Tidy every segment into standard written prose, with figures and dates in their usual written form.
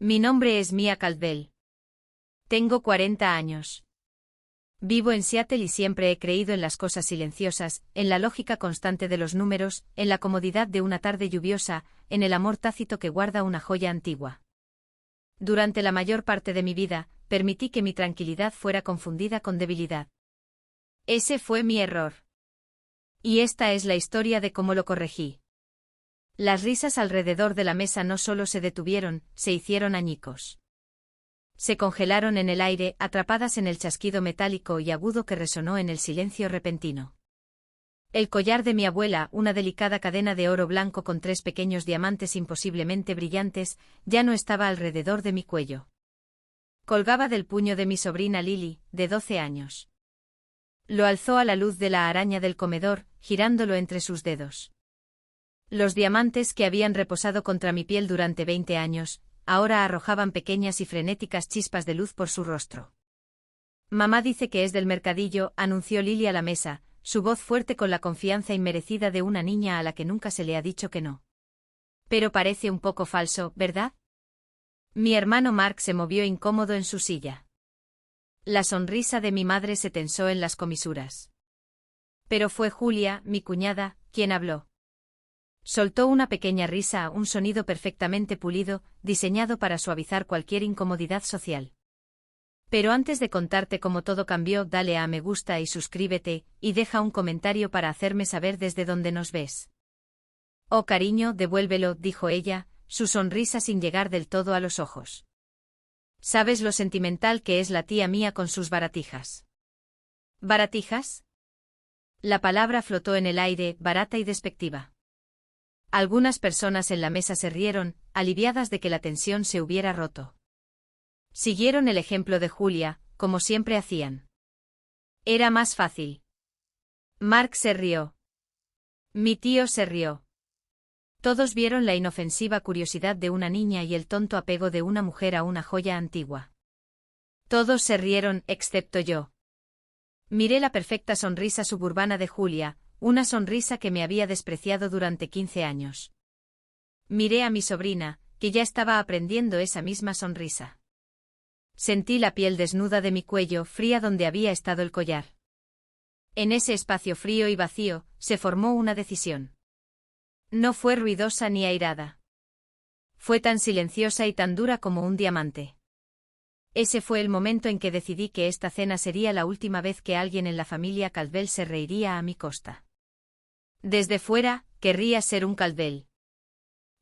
Mi nombre es Mia Caldwell. Tengo 40 años. Vivo en Seattle y siempre he creído en las cosas silenciosas, en la lógica constante de los números, en la comodidad de una tarde lluviosa, en el amor tácito que guarda una joya antigua. Durante la mayor parte de mi vida, permití que mi tranquilidad fuera confundida con debilidad. Ese fue mi error. Y esta es la historia de cómo lo corregí. Las risas alrededor de la mesa no solo se detuvieron, se hicieron añicos. Se congelaron en el aire, atrapadas en el chasquido metálico y agudo que resonó en el silencio repentino. El collar de mi abuela, una delicada cadena de oro blanco con 3 pequeños diamantes imposiblemente brillantes, ya no estaba alrededor de mi cuello. Colgaba del puño de mi sobrina Lily, de 12 años. Lo alzó a la luz de la araña del comedor, girándolo entre sus dedos. Los diamantes que habían reposado contra mi piel durante 20 años, ahora arrojaban pequeñas y frenéticas chispas de luz por su rostro. Mamá dice que es del mercadillo, anunció Lily a la mesa, su voz fuerte con la confianza inmerecida de una niña a la que nunca se le ha dicho que no. Pero parece un poco falso, ¿verdad? Mi hermano Mark se movió incómodo en su silla. La sonrisa de mi madre se tensó en las comisuras. Pero fue Julia, mi cuñada, quien habló. Soltó una pequeña risa, un sonido perfectamente pulido, diseñado para suavizar cualquier incomodidad social. Pero antes de contarte cómo todo cambió, dale a me gusta y suscríbete, y deja un comentario para hacerme saber desde dónde nos ves. Oh cariño, devuélvelo, dijo ella, su sonrisa sin llegar del todo a los ojos. ¿Sabes lo sentimental que es la tía mía con sus baratijas? ¿Baratijas? La palabra flotó en el aire, barata y despectiva. Algunas personas en la mesa se rieron, aliviadas de que la tensión se hubiera roto. Siguieron el ejemplo de Julia, como siempre hacían. Era más fácil. Mark se rió. Mi tío se rió. Todos vieron la inofensiva curiosidad de una niña y el tonto apego de una mujer a una joya antigua. Todos se rieron, excepto yo. Miré la perfecta sonrisa suburbana de Julia, una sonrisa que me había despreciado durante 15 años. Miré a mi sobrina, que ya estaba aprendiendo esa misma sonrisa. Sentí la piel desnuda de mi cuello, fría donde había estado el collar. En ese espacio frío y vacío, se formó una decisión. No fue ruidosa ni airada. Fue tan silenciosa y tan dura como un diamante. Ese fue el momento en que decidí que esta cena sería la última vez que alguien en la familia Caldwell se reiría a mi costa. Desde fuera, querrías ser un Caldwell.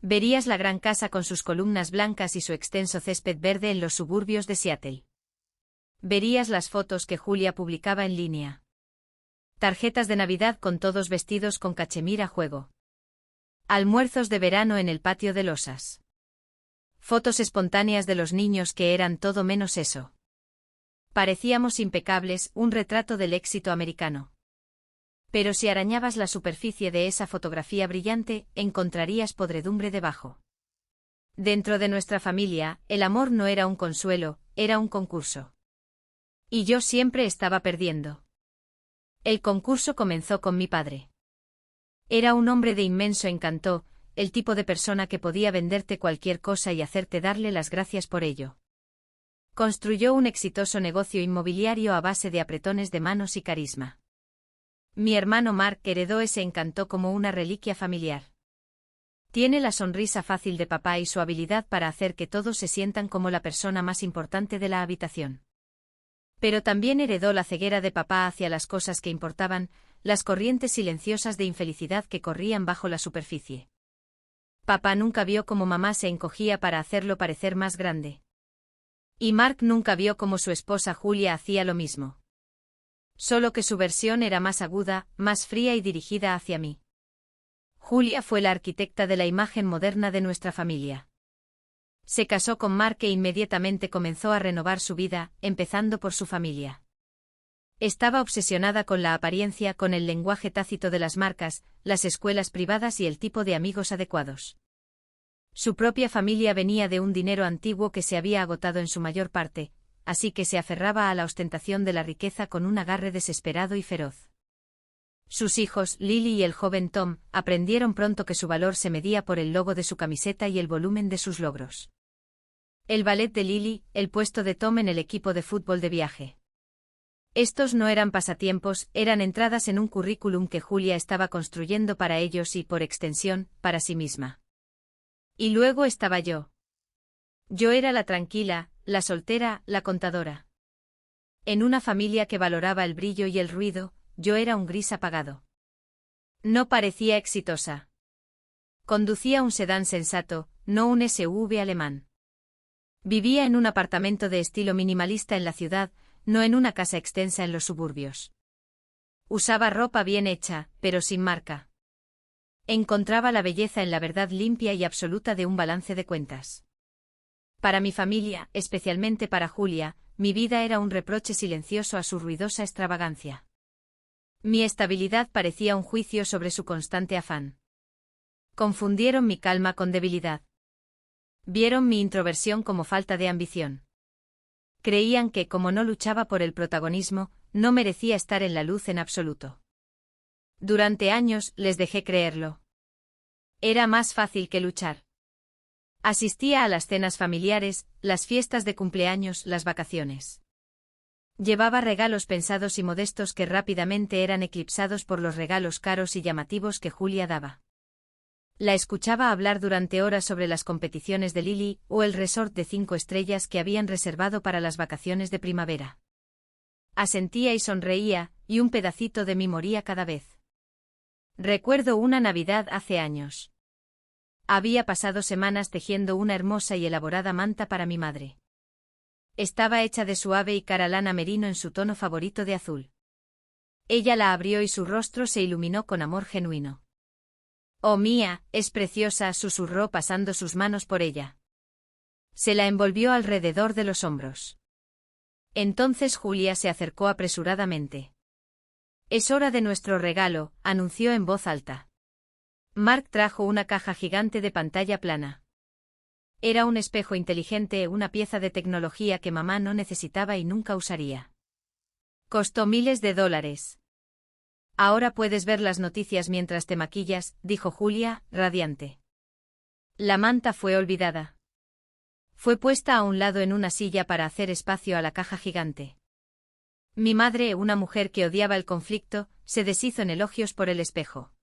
Verías la gran casa con sus columnas blancas y su extenso césped verde en los suburbios de Seattle. Verías las fotos que Julia publicaba en línea. Tarjetas de Navidad con todos vestidos con cachemir a juego. Almuerzos de verano en el patio de losas. Fotos espontáneas de los niños que eran todo menos eso. Parecíamos impecables, un retrato del éxito americano. Pero si arañabas la superficie de esa fotografía brillante, encontrarías podredumbre debajo. Dentro de nuestra familia, el amor no era un consuelo, era un concurso. Y yo siempre estaba perdiendo. El concurso comenzó con mi padre. Era un hombre de inmenso encanto, el tipo de persona que podía venderte cualquier cosa y hacerte darle las gracias por ello. Construyó un exitoso negocio inmobiliario a base de apretones de manos y carisma. Mi hermano Mark heredó ese encanto como una reliquia familiar. Tiene la sonrisa fácil de papá y su habilidad para hacer que todos se sientan como la persona más importante de la habitación. Pero también heredó la ceguera de papá hacia las cosas que importaban, las corrientes silenciosas de infelicidad que corrían bajo la superficie. Papá nunca vio cómo mamá se encogía para hacerlo parecer más grande. Y Mark nunca vio cómo su esposa Julia hacía lo mismo. Solo que su versión era más aguda, más fría y dirigida hacia mí. Julia fue la arquitecta de la imagen moderna de nuestra familia. Se casó con Mark e inmediatamente comenzó a renovar su vida, empezando por su familia. Estaba obsesionada con la apariencia, con el lenguaje tácito de las marcas, las escuelas privadas y el tipo de amigos adecuados. Su propia familia venía de un dinero antiguo que se había agotado en su mayor parte, así que se aferraba a la ostentación de la riqueza con un agarre desesperado y feroz. Sus hijos, Lily y el joven Tom, aprendieron pronto que su valor se medía por el logo de su camiseta y el volumen de sus logros. El ballet de Lily, el puesto de Tom en el equipo de fútbol de viaje. Estos no eran pasatiempos, eran entradas en un currículum que Julia estaba construyendo para ellos y, por extensión, para sí misma. Y luego estaba yo. Yo era la tranquila, la soltera, la contadora. En una familia que valoraba el brillo y el ruido, yo era un gris apagado. No parecía exitosa. Conducía un sedán sensato, no un SUV alemán. Vivía en un apartamento de estilo minimalista en la ciudad, no en una casa extensa en los suburbios. Usaba ropa bien hecha, pero sin marca. Encontraba la belleza en la verdad limpia y absoluta de un balance de cuentas. Para mi familia, especialmente para Julia, mi vida era un reproche silencioso a su ruidosa extravagancia. Mi estabilidad parecía un juicio sobre su constante afán. Confundieron mi calma con debilidad. Vieron mi introversión como falta de ambición. Creían que, como no luchaba por el protagonismo, no merecía estar en la luz en absoluto. Durante años les dejé creerlo. Era más fácil que luchar. Asistía a las cenas familiares, las fiestas de cumpleaños, las vacaciones. Llevaba regalos pensados y modestos que rápidamente eran eclipsados por los regalos caros y llamativos que Julia daba. La escuchaba hablar durante horas sobre las competiciones de Lily o el resort de 5 estrellas que habían reservado para las vacaciones de primavera. Asentía y sonreía, y un pedacito de mí moría cada vez. Recuerdo una Navidad hace años. Había pasado semanas tejiendo una hermosa y elaborada manta para mi madre. Estaba hecha de suave y cara lana merino en su tono favorito de azul. Ella la abrió y su rostro se iluminó con amor genuino. «Oh mía, es preciosa», susurró pasando sus manos por ella. Se la envolvió alrededor de los hombros. Entonces Julia se acercó apresuradamente. «Es hora de nuestro regalo», anunció en voz alta. Mark trajo una caja gigante de pantalla plana. Era un espejo inteligente, una pieza de tecnología que mamá no necesitaba y nunca usaría. Costó miles de dólares. «Ahora puedes ver las noticias mientras te maquillas», dijo Julia, radiante. La manta fue olvidada. Fue puesta a un lado en una silla para hacer espacio a la caja gigante. Mi madre, una mujer que odiaba el conflicto, se deshizo en elogios por el espejo.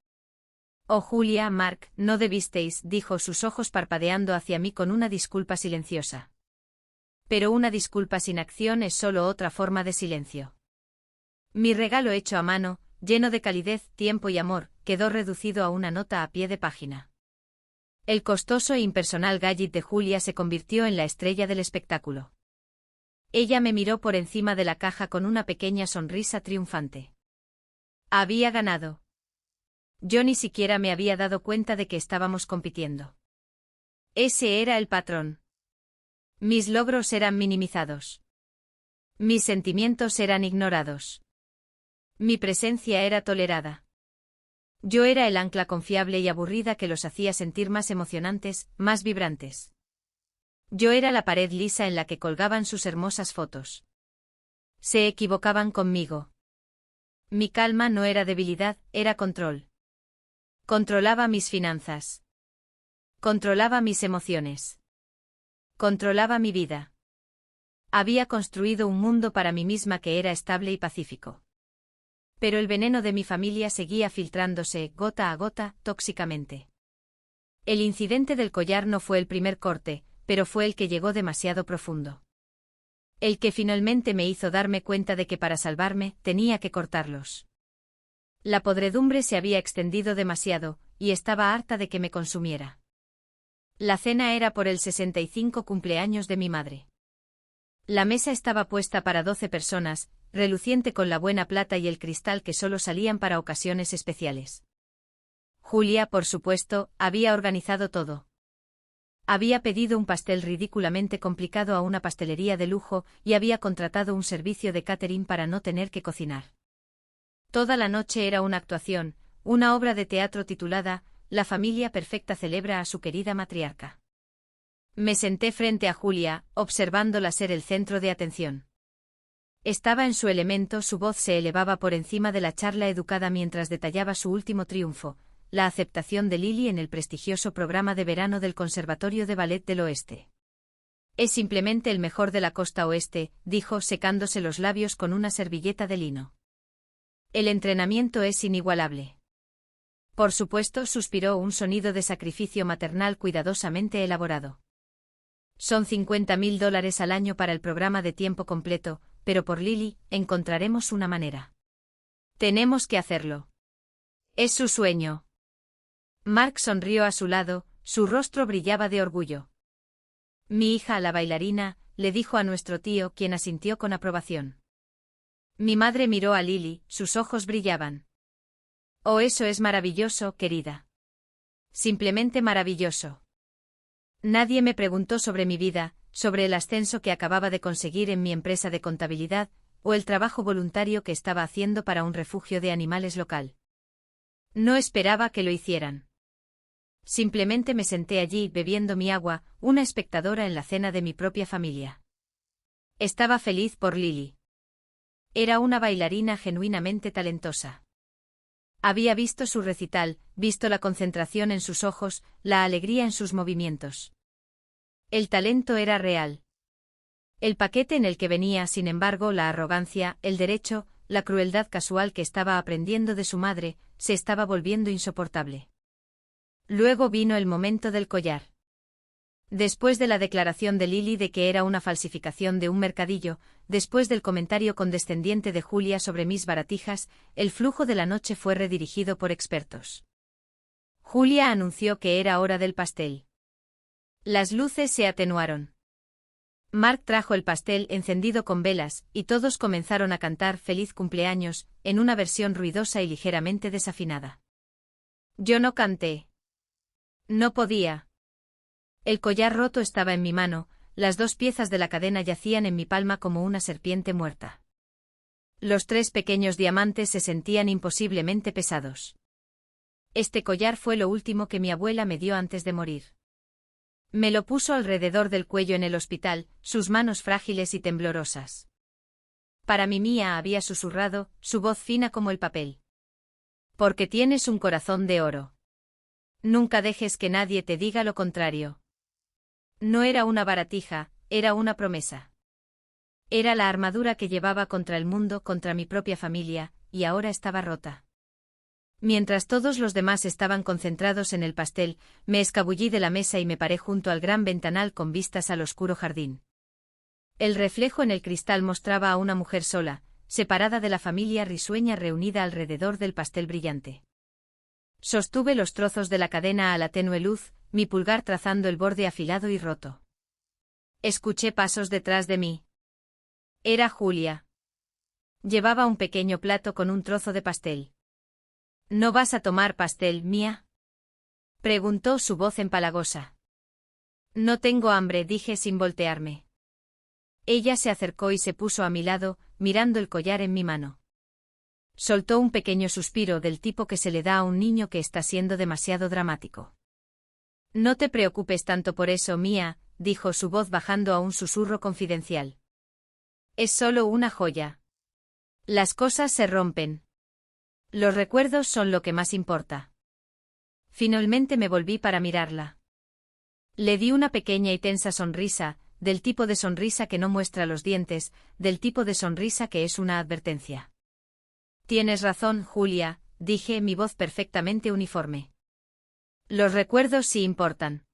«Oh Julia, Mark, no debisteis», dijo, sus ojos parpadeando hacia mí con una disculpa silenciosa. Pero una disculpa sin acción es solo otra forma de silencio. Mi regalo hecho a mano, lleno de calidez, tiempo y amor, quedó reducido a una nota a pie de página. El costoso e impersonal gadget de Julia se convirtió en la estrella del espectáculo. Ella me miró por encima de la caja con una pequeña sonrisa triunfante. Había ganado. Yo ni siquiera me había dado cuenta de que estábamos compitiendo. Ese era el patrón. Mis logros eran minimizados. Mis sentimientos eran ignorados. Mi presencia era tolerada. Yo era el ancla confiable y aburrida que los hacía sentir más emocionantes, más vibrantes. Yo era la pared lisa en la que colgaban sus hermosas fotos. Se equivocaban conmigo. Mi calma no era debilidad, era control. Controlaba mis finanzas. Controlaba mis emociones. Controlaba mi vida. Había construido un mundo para mí misma que era estable y pacífico. Pero el veneno de mi familia seguía filtrándose, gota a gota, tóxicamente. El incidente del collar no fue el primer corte, pero fue el que llegó demasiado profundo. El que finalmente me hizo darme cuenta de que para salvarme, tenía que cortarlos. La podredumbre se había extendido demasiado, y estaba harta de que me consumiera. La cena era por el 65 cumpleaños de mi madre. La mesa estaba puesta para 12 personas, reluciente con la buena plata y el cristal que solo salían para ocasiones especiales. Julia, por supuesto, había organizado todo. Había pedido un pastel ridículamente complicado a una pastelería de lujo y había contratado un servicio de catering para no tener que cocinar. Toda la noche era una actuación, una obra de teatro titulada «La familia perfecta celebra a su querida matriarca». Me senté frente a Julia, observándola ser el centro de atención. Estaba en su elemento, su voz se elevaba por encima de la charla educada mientras detallaba su último triunfo, la aceptación de Lily en el prestigioso programa de verano del Conservatorio de Ballet del Oeste. Es simplemente el mejor de la costa oeste, dijo secándose los labios con una servilleta de lino. El entrenamiento es inigualable. Por supuesto, suspiró un sonido de sacrificio maternal cuidadosamente elaborado. Son $50.000 al año para el programa de tiempo completo, pero por Lily, encontraremos una manera. Tenemos que hacerlo. Es su sueño. Mark sonrió a su lado, su rostro brillaba de orgullo. Mi hija, la bailarina, le dijo a nuestro tío, quien asintió con aprobación. Mi madre miró a Lily, sus ojos brillaban. Oh, eso es maravilloso, querida. Simplemente maravilloso. Nadie me preguntó sobre mi vida, sobre el ascenso que acababa de conseguir en mi empresa de contabilidad, o el trabajo voluntario que estaba haciendo para un refugio de animales local. No esperaba que lo hicieran. Simplemente me senté allí bebiendo mi agua, una espectadora en la cena de mi propia familia. Estaba feliz por Lily. Era una bailarina genuinamente talentosa. Había visto su recital, visto la concentración en sus ojos, la alegría en sus movimientos. El talento era real. El paquete en el que venía, sin embargo, la arrogancia, el derecho, la crueldad casual que estaba aprendiendo de su madre, se estaba volviendo insoportable. Luego vino el momento del collar. Después de la declaración de Lily de que era una falsificación de un mercadillo, después del comentario condescendiente de Julia sobre mis baratijas, el flujo de la noche fue redirigido por expertos. Julia anunció que era hora del pastel. Las luces se atenuaron. Mark trajo el pastel encendido con velas, y todos comenzaron a cantar Feliz cumpleaños, en una versión ruidosa y ligeramente desafinada. Yo no canté. No podía. El collar roto estaba en mi mano, las 2 piezas de la cadena yacían en mi palma como una serpiente muerta. Los 3 pequeños diamantes se sentían imposiblemente pesados. Este collar fue lo último que mi abuela me dio antes de morir. Me lo puso alrededor del cuello en el hospital, sus manos frágiles y temblorosas. Para mí Mía había susurrado, su voz fina como el papel. Porque tienes un corazón de oro. Nunca dejes que nadie te diga lo contrario. No era una baratija, era una promesa. Era la armadura que llevaba contra el mundo, contra mi propia familia, y ahora estaba rota. Mientras todos los demás estaban concentrados en el pastel, me escabullí de la mesa y me paré junto al gran ventanal con vistas al oscuro jardín. El reflejo en el cristal mostraba a una mujer sola, separada de la familia risueña reunida alrededor del pastel brillante. Sostuve los trozos de la cadena a la tenue luz, mi pulgar trazando el borde afilado y roto. Escuché pasos detrás de mí. Era Julia. Llevaba un pequeño plato con un trozo de pastel. ¿No vas a tomar pastel, Mía? Preguntó su voz empalagosa. No tengo hambre, dije sin voltearme. Ella se acercó y se puso a mi lado, mirando el collar en mi mano. Soltó un pequeño suspiro del tipo que se le da a un niño que está siendo demasiado dramático. No te preocupes tanto por eso, Mía, dijo su voz bajando a un susurro confidencial. Es solo una joya. Las cosas se rompen. Los recuerdos son lo que más importa. Finalmente me volví para mirarla. Le di una pequeña y tensa sonrisa, del tipo de sonrisa que no muestra los dientes, del tipo de sonrisa que es una advertencia. Tienes razón, Julia, dije, mi voz perfectamente uniforme. Los recuerdos sí importan.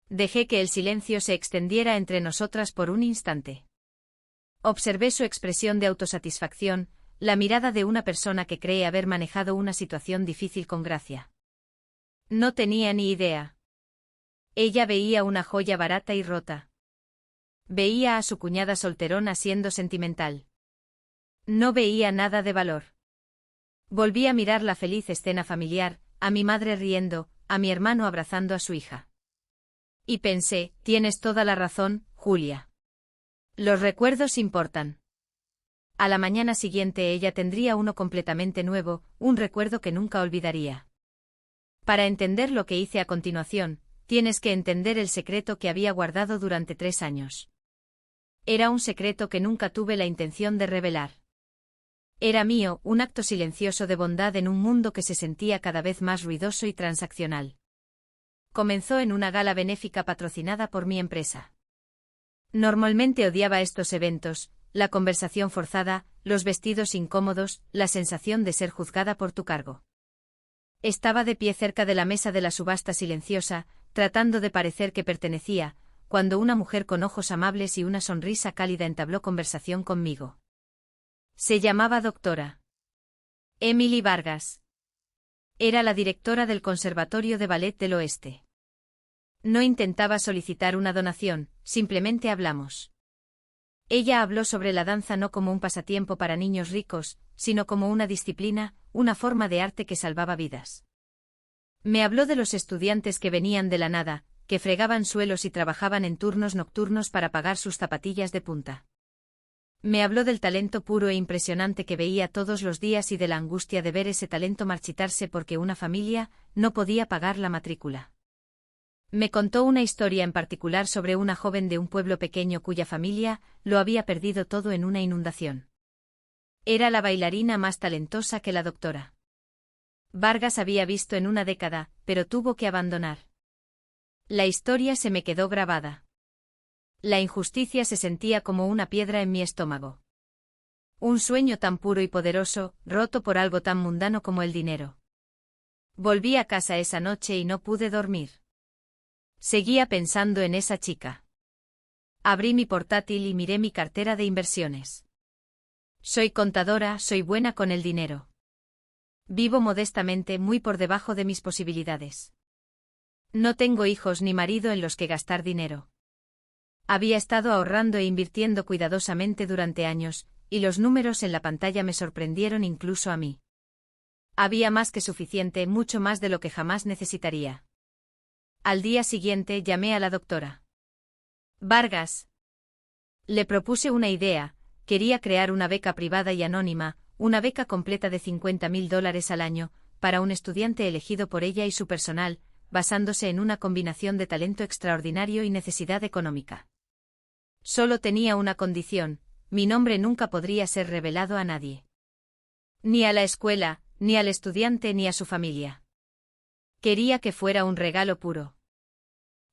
Dejé que el silencio se extendiera entre nosotras por un instante. Observé su expresión de autosatisfacción, la mirada de una persona que cree haber manejado una situación difícil con gracia. No tenía ni idea. Ella veía una joya barata y rota. Veía a su cuñada solterona siendo sentimental. No veía nada de valor. Volví a mirar la feliz escena familiar, a mi madre riendo, a mi hermano abrazando a su hija. Y pensé, tienes toda la razón, Julia. Los recuerdos importan. A la mañana siguiente ella tendría uno completamente nuevo, un recuerdo que nunca olvidaría. Para entender lo que hice a continuación, tienes que entender el secreto que había guardado durante 3 años. Era un secreto que nunca tuve la intención de revelar. Era mío, un acto silencioso de bondad en un mundo que se sentía cada vez más ruidoso y transaccional. Comenzó en una gala benéfica patrocinada por mi empresa. Normalmente odiaba estos eventos, la conversación forzada, los vestidos incómodos, la sensación de ser juzgada por tu cargo. Estaba de pie cerca de la mesa de la subasta silenciosa, tratando de parecer que pertenecía, cuando una mujer con ojos amables y una sonrisa cálida entabló conversación conmigo. Se llamaba doctora Emily Vargas. Era la directora del Conservatorio de Ballet del Oeste. No intentaba solicitar una donación, simplemente hablamos. Ella habló sobre la danza no como un pasatiempo para niños ricos, sino como una disciplina, una forma de arte que salvaba vidas. Me habló de los estudiantes que venían de la nada, que fregaban suelos y trabajaban en turnos nocturnos para pagar sus zapatillas de punta. Me habló del talento puro e impresionante que veía todos los días y de la angustia de ver ese talento marchitarse porque una familia no podía pagar la matrícula. Me contó una historia en particular sobre una joven de un pueblo pequeño cuya familia lo había perdido todo en una inundación. Era la bailarina más talentosa que la doctora Vargas había visto en una década, pero tuvo que abandonar. La historia se me quedó grabada. La injusticia se sentía como una piedra en mi estómago. Un sueño tan puro y poderoso, roto por algo tan mundano como el dinero. Volví a casa esa noche y no pude dormir. Seguía pensando en esa chica. Abrí mi portátil y miré mi cartera de inversiones. Soy contadora, soy buena con el dinero. Vivo modestamente, muy por debajo de mis posibilidades. No tengo hijos ni marido en los que gastar dinero. Había estado ahorrando e invirtiendo cuidadosamente durante años, y los números en la pantalla me sorprendieron incluso a mí. Había más que suficiente, mucho más de lo que jamás necesitaría. Al día siguiente llamé a la doctora Vargas. Le propuse una idea, quería crear una beca privada y anónima, una beca completa de $50,000 al año, para un estudiante elegido por ella y su personal, basándose en una combinación de talento extraordinario y necesidad económica. Solo tenía una condición: mi nombre nunca podría ser revelado a nadie. Ni a la escuela, ni al estudiante ni a su familia. Quería que fuera un regalo puro.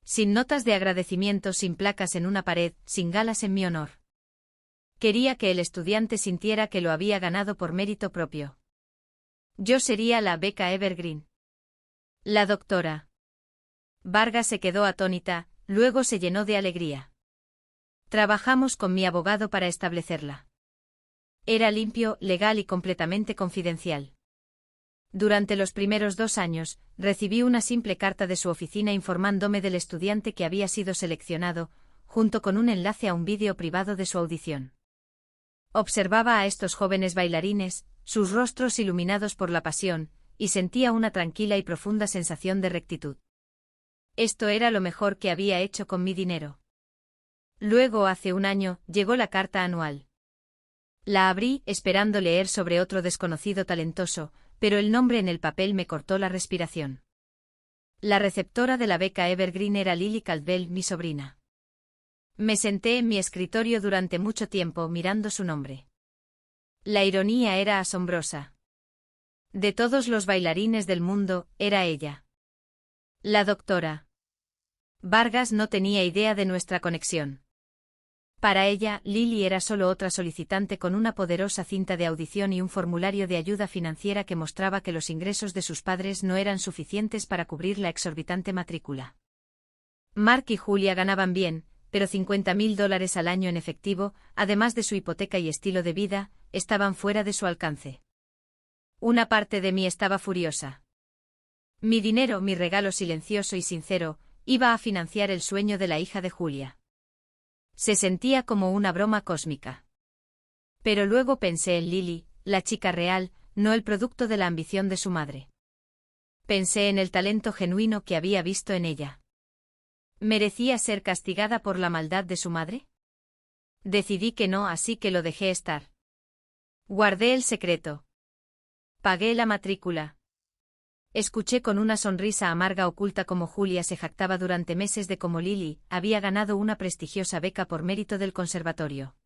Sin notas de agradecimiento, sin placas en una pared, sin galas en mi honor. Quería que el estudiante sintiera que lo había ganado por mérito propio. Yo sería la beca Evergreen. La doctora Vargas se quedó atónita, luego se llenó de alegría. Trabajamos con mi abogado para establecerla. Era limpio, legal y completamente confidencial. Durante los primeros 2 años, recibí una simple carta de su oficina informándome del estudiante que había sido seleccionado, junto con un enlace a un vídeo privado de su audición. Observaba a estos jóvenes bailarines, sus rostros iluminados por la pasión, y sentía una tranquila y profunda sensación de rectitud. Esto era lo mejor que había hecho con mi dinero. Luego, hace 1 año, llegó la carta anual. La abrí, esperando leer sobre otro desconocido talentoso, pero el nombre en el papel me cortó la respiración. La receptora de la beca Evergreen era Lily Caldwell, mi sobrina. Me senté en mi escritorio durante mucho tiempo mirando su nombre. La ironía era asombrosa. De todos los bailarines del mundo, era ella. La doctora Vargas no tenía idea de nuestra conexión. Para ella, Lily era solo otra solicitante con una poderosa cinta de audición y un formulario de ayuda financiera que mostraba que los ingresos de sus padres no eran suficientes para cubrir la exorbitante matrícula. Mark y Julia ganaban bien, pero $50,000 al año en efectivo, además de su hipoteca y estilo de vida, estaban fuera de su alcance. Una parte de mí estaba furiosa. Mi dinero, mi regalo silencioso y sincero, iba a financiar el sueño de la hija de Julia. Se sentía como una broma cósmica. Pero luego pensé en Lily, la chica real, no el producto de la ambición de su madre. Pensé en el talento genuino que había visto en ella. ¿Merecía ser castigada por la maldad de su madre? Decidí que no, así que lo dejé estar. Guardé el secreto. Pagué la matrícula. Escuché con una sonrisa amarga oculta cómo Julia se jactaba durante meses de cómo Lily había ganado una prestigiosa beca por mérito del conservatorio.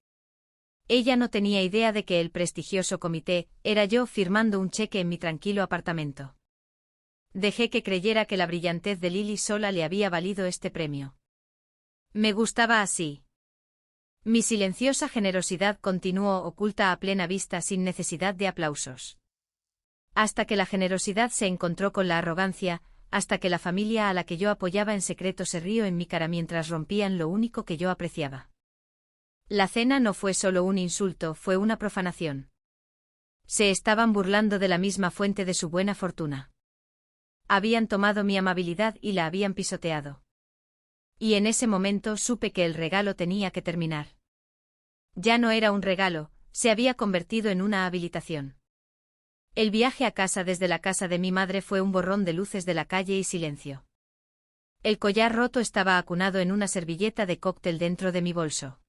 Ella no tenía idea de que el prestigioso comité era yo firmando un cheque en mi tranquilo apartamento. Dejé que creyera que la brillantez de Lily sola le había valido este premio. Me gustaba así. Mi silenciosa generosidad continuó oculta a plena vista sin necesidad de aplausos. Hasta que la generosidad se encontró con la arrogancia, hasta que la familia a la que yo apoyaba en secreto se rió en mi cara mientras rompían lo único que yo apreciaba. La cena no fue solo un insulto, fue una profanación. Se estaban burlando de la misma fuente de su buena fortuna. Habían tomado mi amabilidad y la habían pisoteado. Y en ese momento supe que el regalo tenía que terminar. Ya no era un regalo, se había convertido en una habilitación. El viaje a casa desde la casa de mi madre fue un borrón de luces de la calle y silencio. El collar roto estaba acunado en una servilleta de cóctel dentro de mi bolso.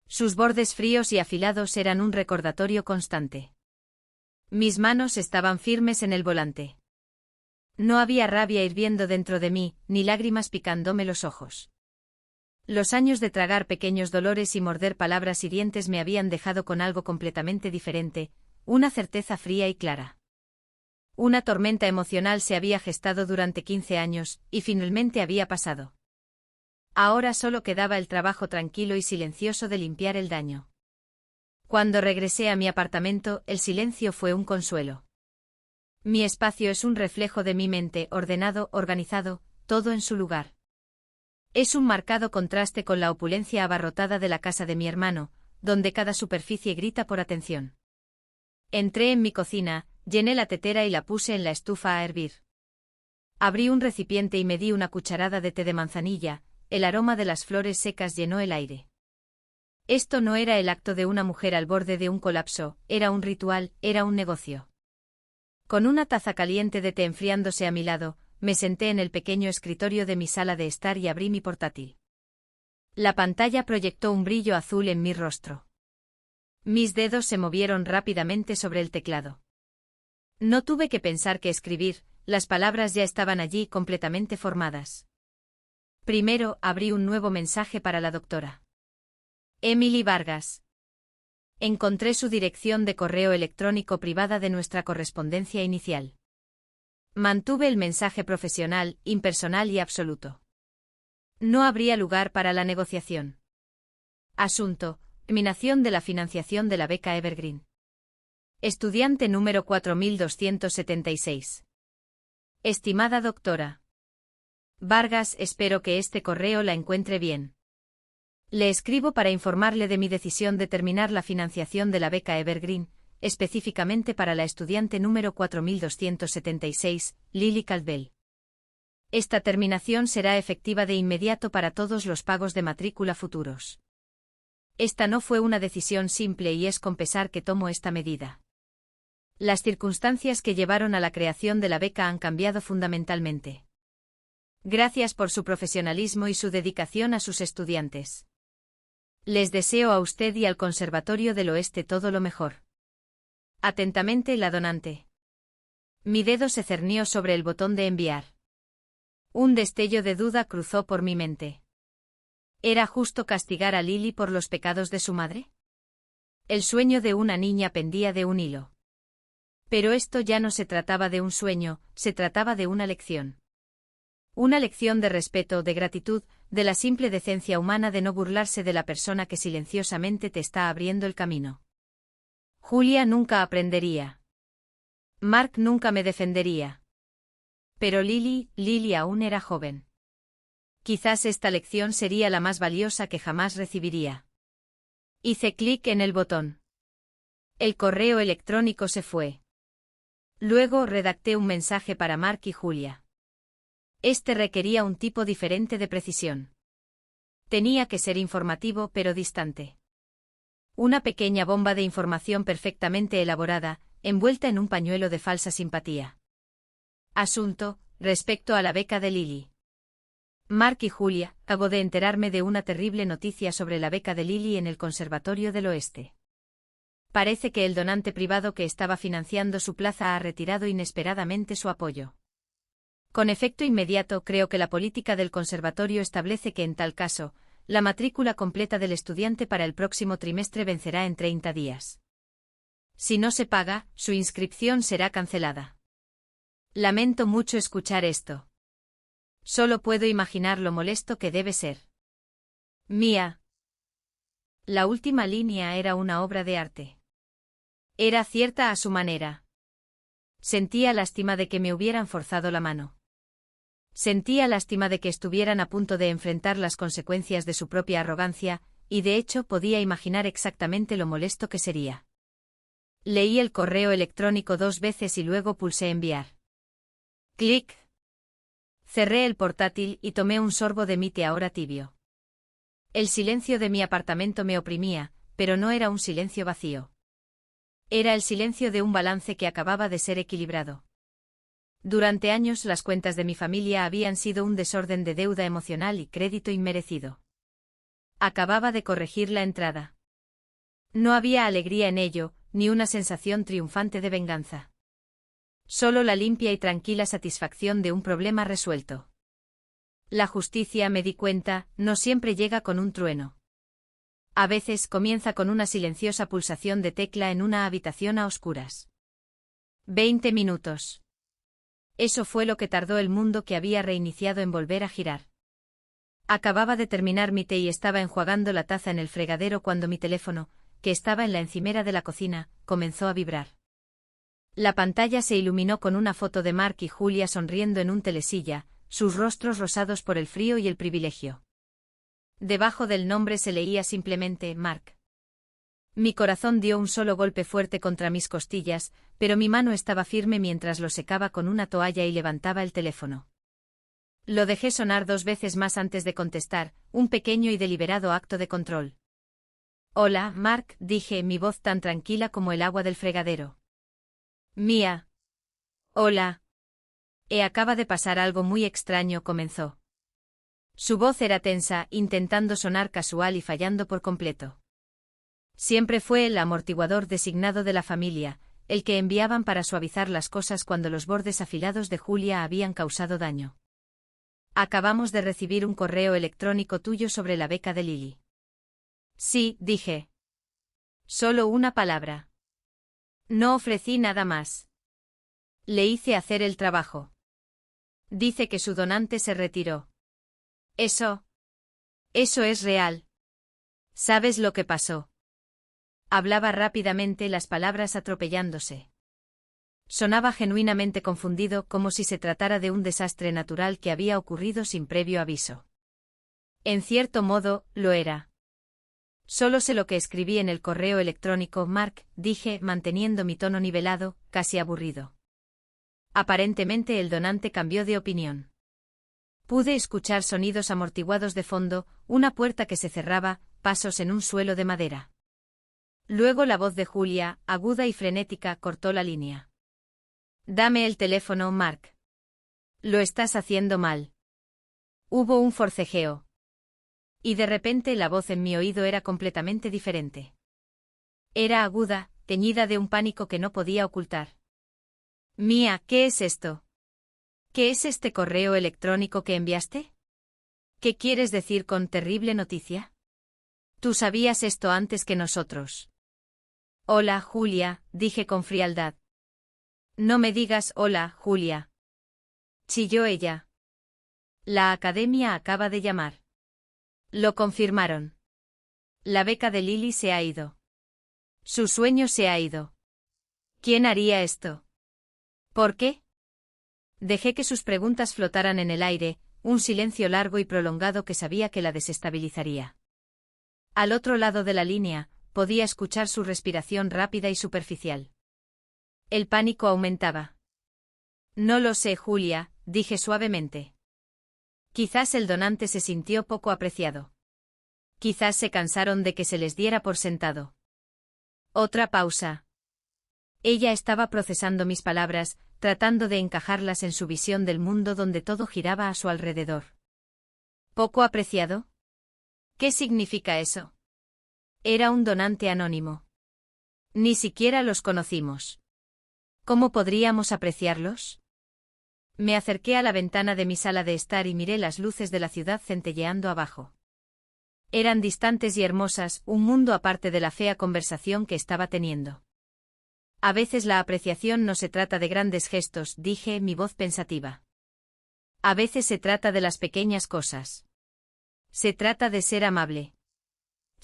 Sus bordes fríos y afilados eran un recordatorio constante. Mis manos estaban firmes en el volante. No había rabia hirviendo dentro de mí, ni lágrimas picándome los ojos. Los años de tragar pequeños dolores y morder palabras hirientes me habían dejado con algo completamente diferente, una certeza fría y clara. Una tormenta emocional se había gestado durante 15 años, y finalmente había pasado. Ahora solo quedaba el trabajo tranquilo y silencioso de limpiar el daño. Cuando regresé a mi apartamento, el silencio fue un consuelo. Mi espacio es un reflejo de mi mente, ordenado, organizado, todo en su lugar. Es un marcado contraste con la opulencia abarrotada de la casa de mi hermano, donde cada superficie grita por atención. Entré en mi cocina, llené la tetera y la puse en la estufa a hervir. Abrí un recipiente y me di una cucharada de té de manzanilla, el aroma de las flores secas llenó el aire. Esto no era el acto de una mujer al borde de un colapso, era un ritual, era un negocio. Con una taza caliente de té enfriándose a mi lado, me senté en el pequeño escritorio de mi sala de estar y abrí mi portátil. La pantalla proyectó un brillo azul en mi rostro. Mis dedos se movieron rápidamente sobre el teclado. No tuve que pensar qué escribir, las palabras ya estaban allí completamente formadas. Primero, abrí un nuevo mensaje para la doctora. Emily Vargas. Encontré su dirección de correo electrónico privada de nuestra correspondencia inicial. Mantuve el mensaje profesional, impersonal y absoluto. No habría lugar para la negociación. Asunto: terminación de la financiación de la beca Evergreen. Estudiante número 4276. Estimada doctora Vargas, espero que este correo la encuentre bien. Le escribo para informarle de mi decisión de terminar la financiación de la beca Evergreen, específicamente para la estudiante número 4276, Lily Caldwell. Esta terminación será efectiva de inmediato para todos los pagos de matrícula futuros. Esta no fue una decisión simple y es con pesar que tomo esta medida. Las circunstancias que llevaron a la creación de la beca han cambiado fundamentalmente. Gracias por su profesionalismo y su dedicación a sus estudiantes. Les deseo a usted y al Conservatorio del Oeste todo lo mejor. Atentamente, la donante. Mi dedo se cernió sobre el botón de enviar. Un destello de duda cruzó por mi mente. ¿Era justo castigar a Lily por los pecados de su madre? El sueño de una niña pendía de un hilo. Pero esto ya no se trataba de un sueño, se trataba de una lección. Una lección de respeto, de gratitud, de la simple decencia humana de no burlarse de la persona que silenciosamente te está abriendo el camino. Julia nunca aprendería. Mark nunca me defendería. Pero Lily aún era joven. Quizás esta lección sería la más valiosa que jamás recibiría. Hice clic en el botón. El correo electrónico se fue. Luego redacté un mensaje para Mark y Julia. Este requería un tipo diferente de precisión. Tenía que ser informativo pero distante. Una pequeña bomba de información perfectamente elaborada, envuelta en un pañuelo de falsa simpatía. Asunto: respecto a la beca de Lily. Mark y Julia, acabo de enterarme de una terrible noticia sobre la beca de Lily en el Conservatorio del Oeste. Parece que el donante privado que estaba financiando su plaza ha retirado inesperadamente su apoyo. Con efecto inmediato, creo que la política del conservatorio establece que en tal caso, la matrícula completa del estudiante para el próximo trimestre vencerá en 30 días. Si no se paga, su inscripción será cancelada. Lamento mucho escuchar esto. Solo puedo imaginar lo molesto que debe ser. Mía. La última línea era una obra de arte. Era cierta a su manera. Sentía lástima de que me hubieran forzado la mano. Sentía lástima de que estuvieran a punto de enfrentar las consecuencias de su propia arrogancia, y de hecho podía imaginar exactamente lo molesto que sería. Leí el correo electrónico 2 veces y luego pulsé enviar. Clic. Cerré el portátil y tomé un sorbo de mi té ahora tibio. El silencio de mi apartamento me oprimía, pero no era un silencio vacío. Era el silencio de un balance que acababa de ser equilibrado. Durante años las cuentas de mi familia habían sido un desorden de deuda emocional y crédito inmerecido. Acababa de corregir la entrada. No había alegría en ello, ni una sensación triunfante de venganza. Solo la limpia y tranquila satisfacción de un problema resuelto. La justicia, me di cuenta, no siempre llega con un trueno. A veces comienza con una silenciosa pulsación de tecla en una habitación a oscuras. 20 minutos. Eso fue lo que tardó el mundo que había reiniciado en volver a girar. Acababa de terminar mi té y estaba enjuagando la taza en el fregadero cuando mi teléfono, que estaba en la encimera de la cocina, comenzó a vibrar. La pantalla se iluminó con una foto de Mark y Julia sonriendo en un telesilla, sus rostros rosados por el frío y el privilegio. Debajo del nombre se leía simplemente Mark. Mi corazón dio un solo golpe fuerte contra mis costillas, pero mi mano estaba firme mientras lo secaba con una toalla y levantaba el teléfono. Lo dejé sonar 2 veces más antes de contestar, un pequeño y deliberado acto de control. Hola, Mark, dije, mi voz tan tranquila como el agua del fregadero. Mía. Hola. Acaba de pasar algo muy extraño, comenzó. Su voz era tensa, intentando sonar casual y fallando por completo. Siempre fue el amortiguador designado de la familia, el que enviaban para suavizar las cosas cuando los bordes afilados de Julia habían causado daño. Acabamos de recibir un correo electrónico tuyo sobre la beca de Lily. Sí, dije. Solo una palabra. No ofrecí nada más. Le hice hacer el trabajo. Dice que su donante se retiró. Eso es real. ¿Sabes lo que pasó? Hablaba rápidamente, las palabras atropellándose. Sonaba genuinamente confundido, como si se tratara de un desastre natural que había ocurrido sin previo aviso. En cierto modo, lo era. Solo sé lo que escribí en el correo electrónico, Mark, dije, manteniendo mi tono nivelado, casi aburrido. Aparentemente el donante cambió de opinión. Pude escuchar sonidos amortiguados de fondo, una puerta que se cerraba, pasos en un suelo de madera. Luego la voz de Julia, aguda y frenética, cortó la línea. Dame el teléfono, Mark. Lo estás haciendo mal. Hubo un forcejeo. Y de repente la voz en mi oído era completamente diferente. Era aguda, teñida de un pánico que no podía ocultar. Mía, ¿qué es esto? ¿Qué es este correo electrónico que enviaste? ¿Qué quieres decir con terrible noticia? Tú sabías esto antes que nosotros. Hola, Julia, dije con frialdad. No me digas hola, Julia. Chilló ella. La academia acaba de llamar. Lo confirmaron. La beca de Lily se ha ido. Su sueño se ha ido. ¿Quién haría esto? ¿Por qué? Dejé que sus preguntas flotaran en el aire, un silencio largo y prolongado que sabía que la desestabilizaría. Al otro lado de la línea, podía escuchar su respiración rápida y superficial. El pánico aumentaba. No lo sé, Julia, dije suavemente. Quizás el donante se sintió poco apreciado. Quizás se cansaron de que se les diera por sentado. Otra pausa. Ella estaba procesando mis palabras, tratando de encajarlas en su visión del mundo donde todo giraba a su alrededor. ¿Poco apreciado? ¿Qué significa eso? Era un donante anónimo. Ni siquiera los conocimos. ¿Cómo podríamos apreciarlos? Me acerqué a la ventana de mi sala de estar y miré las luces de la ciudad centelleando abajo. Eran distantes y hermosas, un mundo aparte de la fea conversación que estaba teniendo. A veces la apreciación no se trata de grandes gestos, dije, mi voz pensativa. A veces se trata de las pequeñas cosas. Se trata de ser amable.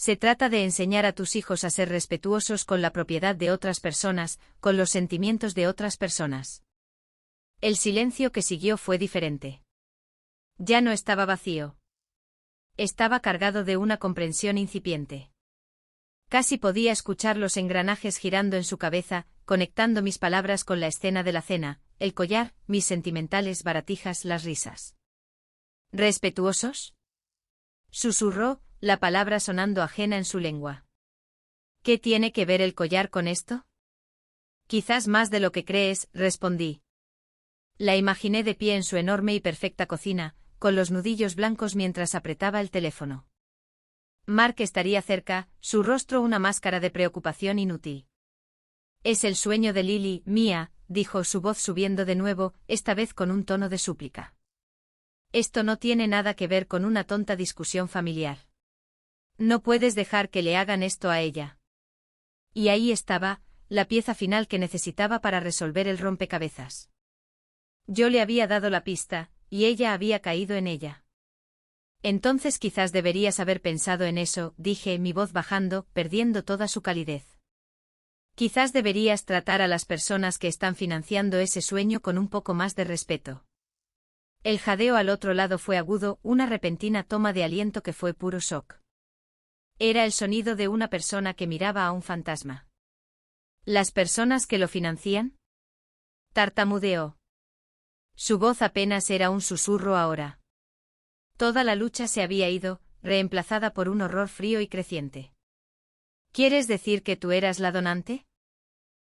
Se trata de enseñar a tus hijos a ser respetuosos con la propiedad de otras personas, con los sentimientos de otras personas. El silencio que siguió fue diferente. Ya no estaba vacío. Estaba cargado de una comprensión incipiente. Casi podía escuchar los engranajes girando en su cabeza, conectando mis palabras con la escena de la cena, el collar, mis sentimentales baratijas, las risas. ¿Respetuosos? Susurró, la palabra sonando ajena en su lengua. ¿Qué tiene que ver el collar con esto? Quizás más de lo que crees, respondí. La imaginé de pie en su enorme y perfecta cocina, con los nudillos blancos mientras apretaba el teléfono. Mark estaría cerca, su rostro una máscara de preocupación inútil. Es el sueño de Lily, mía, dijo su voz subiendo de nuevo, esta vez con un tono de súplica. Esto no tiene nada que ver con una tonta discusión familiar. No puedes dejar que le hagan esto a ella. Y ahí estaba, la pieza final que necesitaba para resolver el rompecabezas. Yo le había dado la pista, y ella había caído en ella. Entonces quizás deberías haber pensado en eso, dije, mi voz bajando, perdiendo toda su calidez. Quizás deberías tratar a las personas que están financiando ese sueño con un poco más de respeto. El jadeo al otro lado fue agudo, una repentina toma de aliento que fue puro shock. Era el sonido de una persona que miraba a un fantasma. ¿Las personas que lo financian? Tartamudeó. Su voz apenas era un susurro ahora. Toda la lucha se había ido, reemplazada por un horror frío y creciente. ¿Quieres decir que tú eras la donante?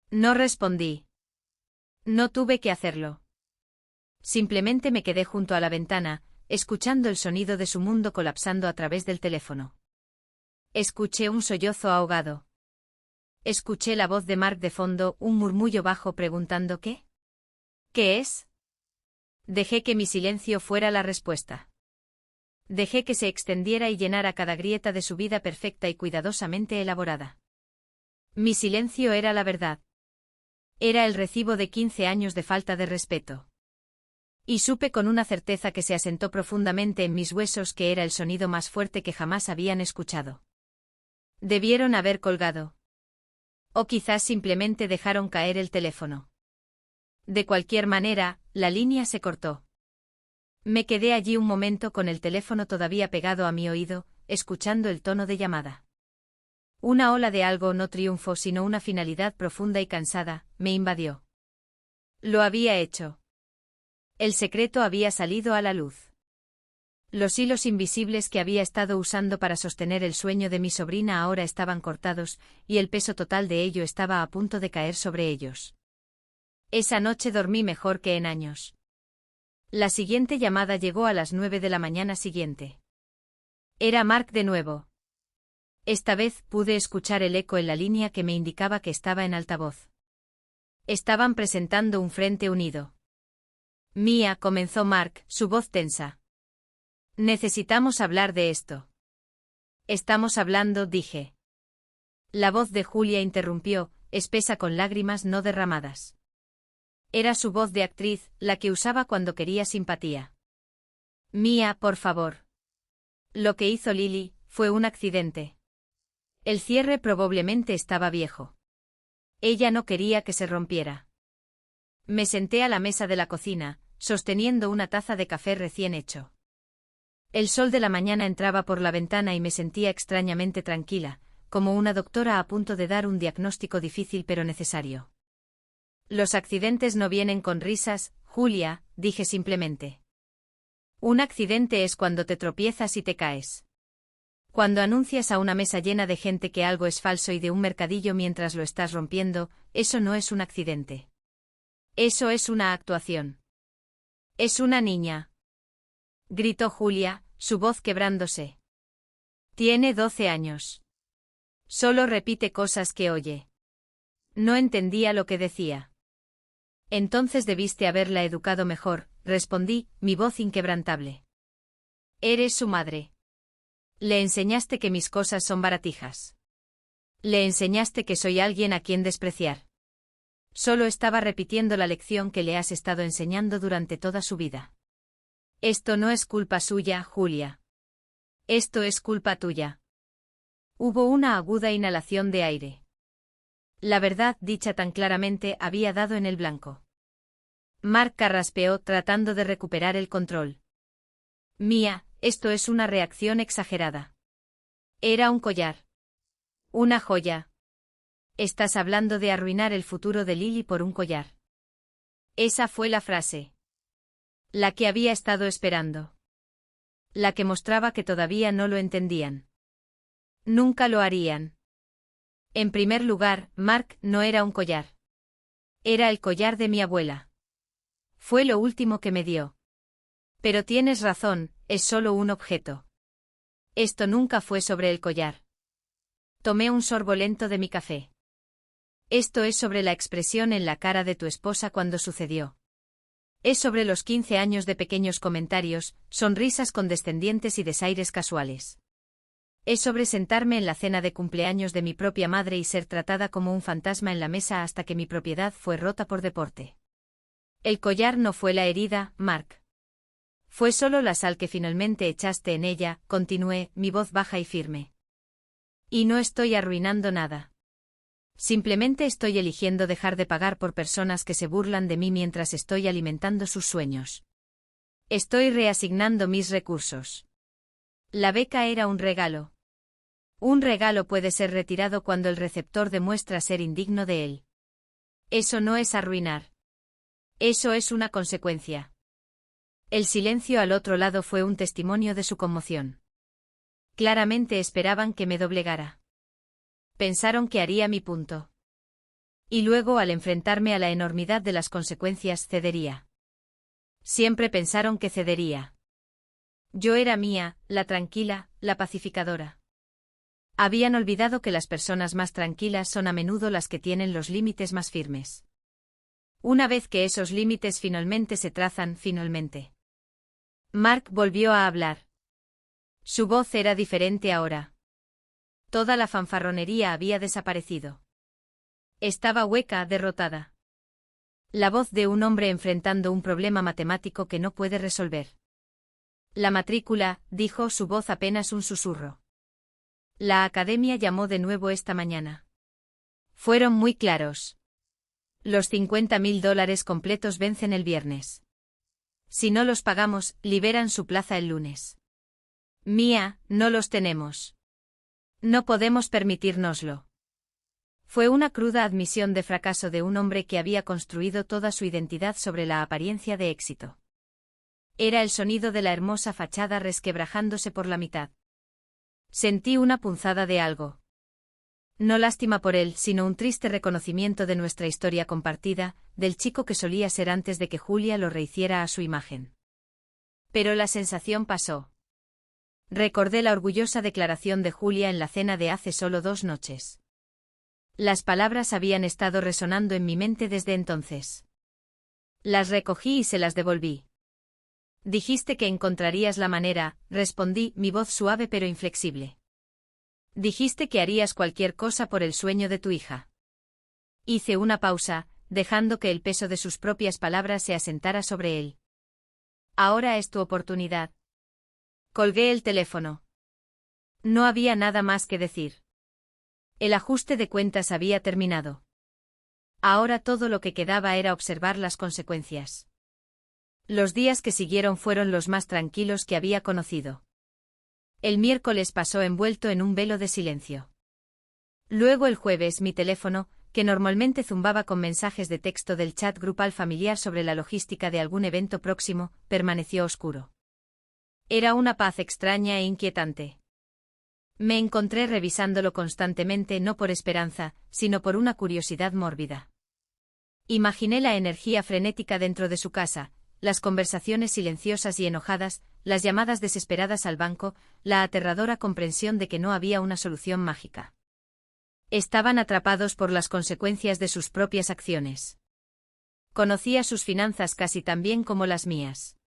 No respondí. No tuve que hacerlo. Simplemente me quedé junto a la ventana, escuchando el sonido de su mundo colapsando a través del teléfono. Escuché un sollozo ahogado. Escuché la voz de Mark de fondo, un murmullo bajo preguntando ¿qué? ¿Qué es? Dejé que mi silencio fuera la respuesta. Dejé que se extendiera y llenara cada grieta de su vida perfecta y cuidadosamente elaborada. Mi silencio era la verdad. Era el recibo de 15 años de falta de respeto. Y supe con una certeza que se asentó profundamente en mis huesos que era el sonido más fuerte que jamás habían escuchado. Debieron haber colgado. O quizás simplemente dejaron caer el teléfono. De cualquier manera, la línea se cortó. Me quedé allí un momento con el teléfono todavía pegado a mi oído, escuchando el tono de llamada. Una ola de algo no triunfo sino una finalidad profunda y cansada, me invadió. Lo había hecho. El secreto había salido a la luz. Los hilos invisibles que había estado usando para sostener el sueño de mi sobrina ahora estaban cortados, y el peso total de ello estaba a punto de caer sobre ellos. Esa noche dormí mejor que en años. La siguiente llamada llegó a las 9 de la mañana siguiente. Era Mark de nuevo. Esta vez pude escuchar el eco en la línea que me indicaba que estaba en altavoz. Estaban presentando un frente unido. Mía, comenzó Mark, su voz tensa. Necesitamos hablar de esto. Estamos hablando, dije. La voz de Julia interrumpió, espesa con lágrimas no derramadas. Era su voz de actriz, la que usaba cuando quería simpatía. Mía, por favor. Lo que hizo Lily fue un accidente. El cierre probablemente estaba viejo. Ella no quería que se rompiera. Me senté a la mesa de la cocina, sosteniendo una taza de café recién hecho. El sol de la mañana entraba por la ventana y me sentía extrañamente tranquila, como una doctora a punto de dar un diagnóstico difícil pero necesario. Los accidentes no vienen con risas, Julia, dije simplemente. Un accidente es cuando te tropiezas y te caes. Cuando anuncias a una mesa llena de gente que algo es falso y de un mercadillo mientras lo estás rompiendo, eso no es un accidente. Eso es una actuación. Es una niña. Gritó Julia, su voz quebrándose. Tiene 12 años. Solo repite cosas que oye. No entendía lo que decía. Entonces debiste haberla educado mejor, respondí, mi voz inquebrantable. Eres su madre. Le enseñaste que mis cosas son baratijas. Le enseñaste que soy alguien a quien despreciar. Solo estaba repitiendo la lección que le has estado enseñando durante toda su vida. Esto no es culpa suya, Julia. Esto es culpa tuya. Hubo una aguda inhalación de aire. La verdad, dicha tan claramente, había dado en el blanco. Mark carraspeó tratando de recuperar el control. Mía, esto es una reacción exagerada. Era un collar. Una joya. Estás hablando de arruinar el futuro de Lily por un collar. Esa fue la frase. La que había estado esperando. La que mostraba que todavía no lo entendían. Nunca lo harían. En primer lugar, Mark no era un collar. Era el collar de mi abuela. Fue lo último que me dio. Pero tienes razón, es solo un objeto. Esto nunca fue sobre el collar. Tomé un sorbo lento de mi café. Esto es sobre la expresión en la cara de tu esposa cuando sucedió. Es sobre los 15 años de pequeños comentarios, sonrisas condescendientes y desaires casuales. Es sobre sentarme en la cena de cumpleaños de mi propia madre y ser tratada como un fantasma en la mesa hasta que mi propiedad fue rota por deporte. El collar no fue la herida, Mark. Fue solo la sal que finalmente echaste en ella, continué, mi voz baja y firme. Y no estoy arruinando nada. Simplemente estoy eligiendo dejar de pagar por personas que se burlan de mí mientras estoy alimentando sus sueños. Estoy reasignando mis recursos. La beca era un regalo. Un regalo puede ser retirado cuando el receptor demuestra ser indigno de él. Eso no es arruinar. Eso es una consecuencia. El silencio al otro lado fue un testimonio de su conmoción. Claramente esperaban que me doblegara. Pensaron que haría mi punto. Y luego, al enfrentarme a la enormidad de las consecuencias, cedería. Siempre pensaron que cedería. Yo era Mía, la tranquila, la pacificadora. Habían olvidado que las personas más tranquilas son a menudo las que tienen los límites más firmes. Una vez que esos límites finalmente se trazan, finalmente. Mark volvió a hablar. Su voz era diferente ahora. Toda la fanfarronería había desaparecido. Estaba hueca, derrotada. La voz de un hombre enfrentando un problema matemático que no puede resolver. La matrícula, dijo, su voz apenas un susurro. La academia llamó de nuevo esta mañana. Fueron muy claros. Los $50.000 completos vencen el viernes. Si no los pagamos, liberan su plaza el lunes. Mía, no los tenemos. No podemos permitírnoslo. Fue una cruda admisión de fracaso de un hombre que había construido toda su identidad sobre la apariencia de éxito. Era el sonido de la hermosa fachada resquebrajándose por la mitad. Sentí una punzada de algo. No lástima por él, sino un triste reconocimiento de nuestra historia compartida, del chico que solía ser antes de que Julia lo rehiciera a su imagen. Pero la sensación pasó. Recordé la orgullosa declaración de Julia en la cena de hace solo 2 noches. Las palabras habían estado resonando en mi mente desde entonces. Las recogí y se las devolví. Dijiste que encontrarías la manera, respondí, mi voz suave pero inflexible. Dijiste que harías cualquier cosa por el sueño de tu hija. Hice una pausa, dejando que el peso de sus propias palabras se asentara sobre él. Ahora es tu oportunidad. Colgué el teléfono. No había nada más que decir. El ajuste de cuentas había terminado. Ahora todo lo que quedaba era observar las consecuencias. Los días que siguieron fueron los más tranquilos que había conocido. El miércoles pasó envuelto en un velo de silencio. Luego el jueves mi teléfono, que normalmente zumbaba con mensajes de texto del chat grupal familiar sobre la logística de algún evento próximo, permaneció oscuro. Era una paz extraña e inquietante. Me encontré revisándolo constantemente no por esperanza, sino por una curiosidad mórbida. Imaginé la energía frenética dentro de su casa, las conversaciones silenciosas y enojadas, las llamadas desesperadas al banco, la aterradora comprensión de que no había una solución mágica. Estaban atrapados por las consecuencias de sus propias acciones. Conocía sus finanzas casi tan bien como las mías.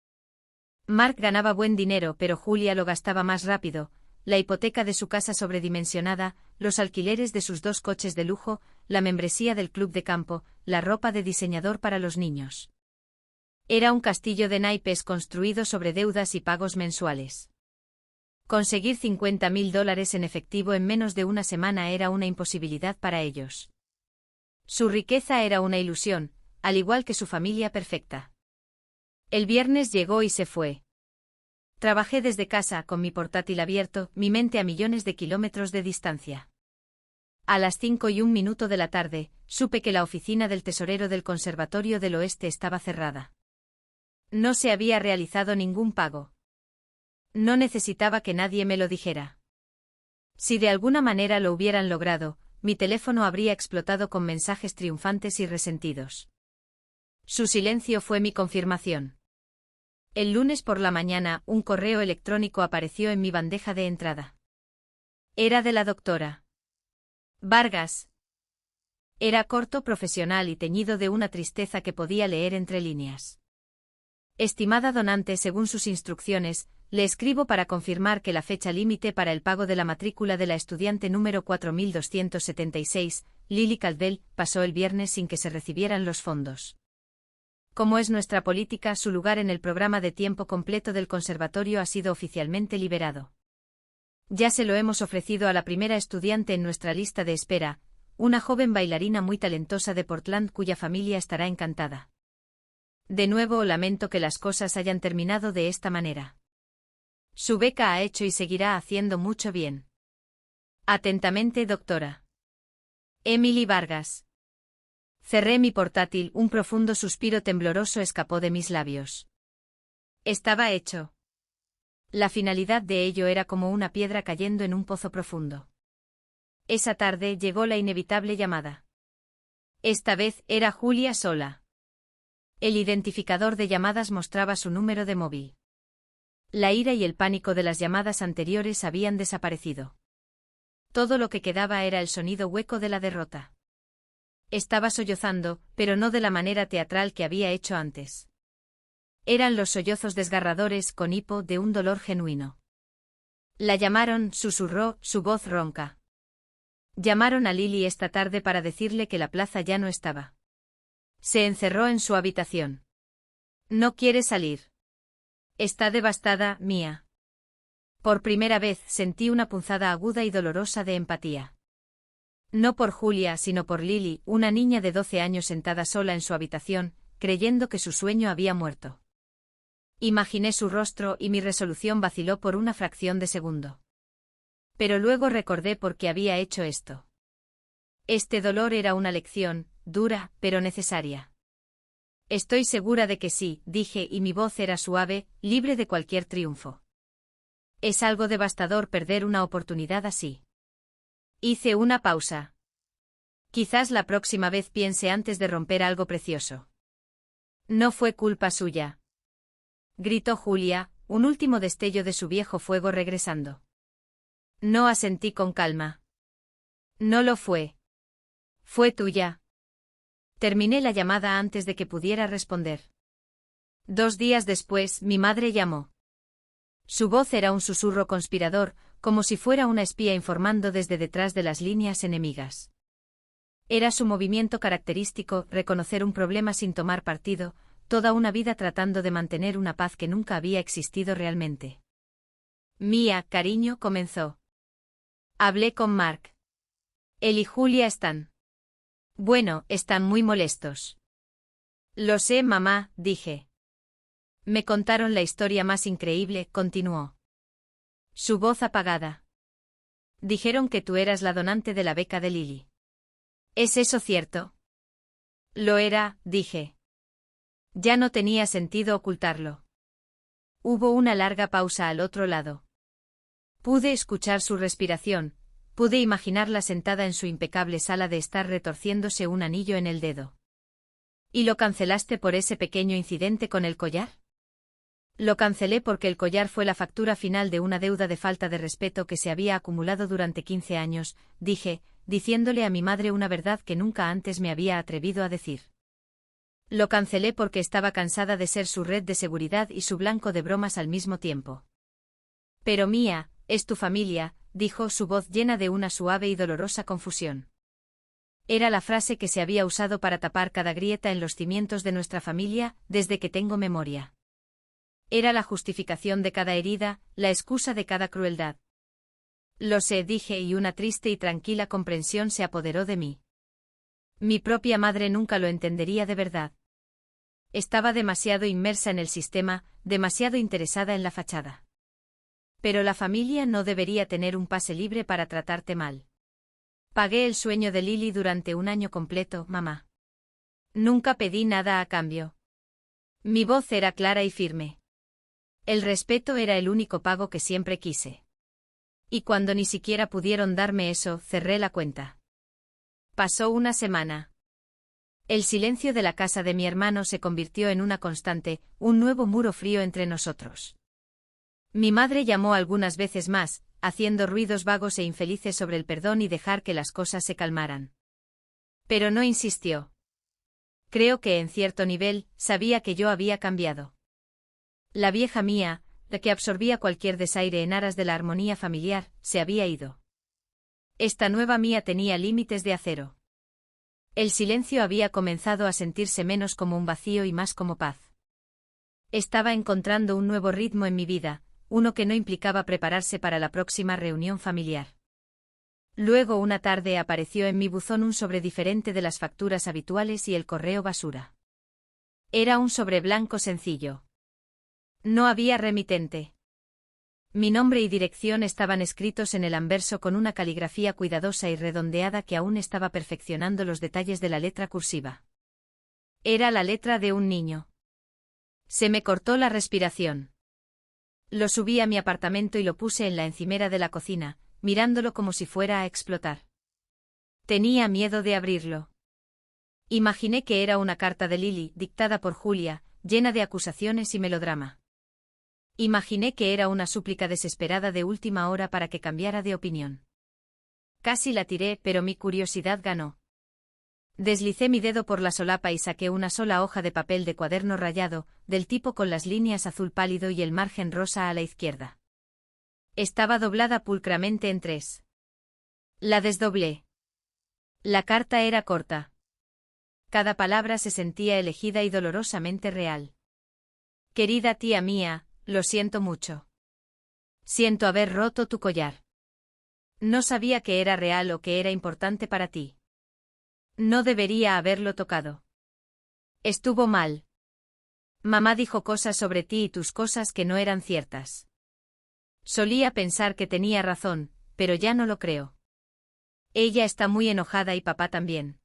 Mark ganaba buen dinero, pero Julia lo gastaba más rápido, la hipoteca de su casa sobredimensionada, los alquileres de sus 2 coches de lujo, la membresía del club de campo, la ropa de diseñador para los niños. Era un castillo de naipes construido sobre deudas y pagos mensuales. Conseguir $50.000 en efectivo en menos de una semana era una imposibilidad para ellos. Su riqueza era una ilusión, al igual que su familia perfecta. El viernes llegó y se fue. Trabajé desde casa con mi portátil abierto, mi mente a millones de kilómetros de distancia. A las 5:01 de la tarde, supe que la oficina del tesorero del Conservatorio del Oeste estaba cerrada. No se había realizado ningún pago. No necesitaba que nadie me lo dijera. Si de alguna manera lo hubieran logrado, mi teléfono habría explotado con mensajes triunfantes y resentidos. Su silencio fue mi confirmación. El lunes por la mañana, un correo electrónico apareció en mi bandeja de entrada. Era de la doctora Vargas. Era corto, profesional y teñido de una tristeza que podía leer entre líneas. Estimada donante, según sus instrucciones, le escribo para confirmar que la fecha límite para el pago de la matrícula de la estudiante número 4276, Lily Caldwell, pasó el viernes sin que se recibieran los fondos. Como es nuestra política, su lugar en el programa de tiempo completo del conservatorio ha sido oficialmente liberado. Ya se lo hemos ofrecido a la primera estudiante en nuestra lista de espera, una joven bailarina muy talentosa de Portland cuya familia estará encantada. De nuevo lamento que las cosas hayan terminado de esta manera. Su beca ha hecho y seguirá haciendo mucho bien. Atentamente, doctora Emily Vargas. Cerré mi portátil, un profundo suspiro tembloroso escapó de mis labios. Estaba hecho. La finalidad de ello era como una piedra cayendo en un pozo profundo. Esa tarde llegó la inevitable llamada. Esta vez era Julia sola. El identificador de llamadas mostraba su número de móvil. La ira y el pánico de las llamadas anteriores habían desaparecido. Todo lo que quedaba era el sonido hueco de la derrota. Estaba sollozando, pero no de la manera teatral que había hecho antes. Eran los sollozos desgarradores con hipo de un dolor genuino. La llamaron, susurró, su voz ronca. Llamaron a Lily esta tarde para decirle que la plaza ya no estaba. Se encerró en su habitación. No quiere salir. Está devastada, Mía. Por primera vez sentí una punzada aguda y dolorosa de empatía. No por Julia, sino por Lily, una niña de 12 años sentada sola en su habitación, creyendo que su sueño había muerto. Imaginé su rostro y mi resolución vaciló por una fracción de segundo. Pero luego recordé por qué había hecho esto. Este dolor era una lección, dura, pero necesaria. Estoy segura de que sí, dije, y mi voz era suave, libre de cualquier triunfo. Es algo devastador perder una oportunidad así. Hice una pausa. Quizás la próxima vez piense antes de romper algo precioso. No fue culpa suya. Gritó Julia, un último destello de su viejo fuego regresando. No asentí con calma. No lo fue. Fue tuya. Terminé la llamada antes de que pudiera responder. 2 días después, mi madre llamó. Su voz era un susurro conspirador, como si fuera una espía informando desde detrás de las líneas enemigas. Era su movimiento característico, reconocer un problema sin tomar partido, toda una vida tratando de mantener una paz que nunca había existido realmente. Mía, cariño, comenzó. Hablé con Mark. Él y Julia están. Bueno, están muy molestos. Lo sé, mamá, dije. Me contaron la historia más increíble, continuó. Su voz apagada. Dijeron que tú eras la donante de la beca de Lily. ¿Es eso cierto? Lo era, dije. Ya no tenía sentido ocultarlo. Hubo una larga pausa al otro lado. Pude escuchar su respiración, pude imaginarla sentada en su impecable sala de estar retorciéndose un anillo en el dedo. ¿Y lo cancelaste por ese pequeño incidente con el collar? Lo cancelé porque el collar fue la factura final de una deuda de falta de respeto que se había acumulado durante 15 años, dije, diciéndole a mi madre una verdad que nunca antes me había atrevido a decir. Lo cancelé porque estaba cansada de ser su red de seguridad y su blanco de bromas al mismo tiempo. Pero Mía, es tu familia, dijo su voz llena de una suave y dolorosa confusión. Era la frase que se había usado para tapar cada grieta en los cimientos de nuestra familia, desde que tengo memoria. Era la justificación de cada herida, la excusa de cada crueldad. Lo sé, dije, y una triste y tranquila comprensión se apoderó de mí. Mi propia madre nunca lo entendería de verdad. Estaba demasiado inmersa en el sistema, demasiado interesada en la fachada. Pero la familia no debería tener un pase libre para tratarte mal. Pagué el sueño de Lily durante un año completo, mamá. Nunca pedí nada a cambio. Mi voz era clara y firme. El respeto era el único pago que siempre quise. Y cuando ni siquiera pudieron darme eso, cerré la cuenta. Pasó una semana. El silencio de la casa de mi hermano se convirtió en una constante, un nuevo muro frío entre nosotros. Mi madre llamó algunas veces más, haciendo ruidos vagos e infelices sobre el perdón y dejar que las cosas se calmaran. Pero no insistió. Creo que en cierto nivel, sabía que yo había cambiado. La vieja mía, la que absorbía cualquier desaire en aras de la armonía familiar, se había ido. Esta nueva mía tenía límites de acero. El silencio había comenzado a sentirse menos como un vacío y más como paz. Estaba encontrando un nuevo ritmo en mi vida, uno que no implicaba prepararse para la próxima reunión familiar. Luego una tarde apareció en mi buzón un sobre diferente de las facturas habituales y el correo basura. Era un sobre blanco sencillo. No había remitente. Mi nombre y dirección estaban escritos en el anverso con una caligrafía cuidadosa y redondeada que aún estaba perfeccionando los detalles de la letra cursiva. Era la letra de un niño. Se me cortó la respiración. Lo subí a mi apartamento y lo puse en la encimera de la cocina, mirándolo como si fuera a explotar. Tenía miedo de abrirlo. Imaginé que era una carta de Lily, dictada por Julia, llena de acusaciones y melodrama. Imaginé que era una súplica desesperada de última hora para que cambiara de opinión. Casi la tiré, pero mi curiosidad ganó. Deslicé mi dedo por la solapa y saqué una sola hoja de papel de cuaderno rayado, del tipo con las líneas azul pálido y el margen rosa a la izquierda. Estaba doblada pulcramente en 3. La desdoblé. La carta era corta. Cada palabra se sentía elegida y dolorosamente real. Querida tía mía, lo siento mucho. Siento haber roto tu collar. No sabía que era real o que era importante para ti. No debería haberlo tocado. Estuvo mal. Mamá dijo cosas sobre ti y tus cosas que no eran ciertas. Solía pensar que tenía razón, pero ya no lo creo. Ella está muy enojada y papá también.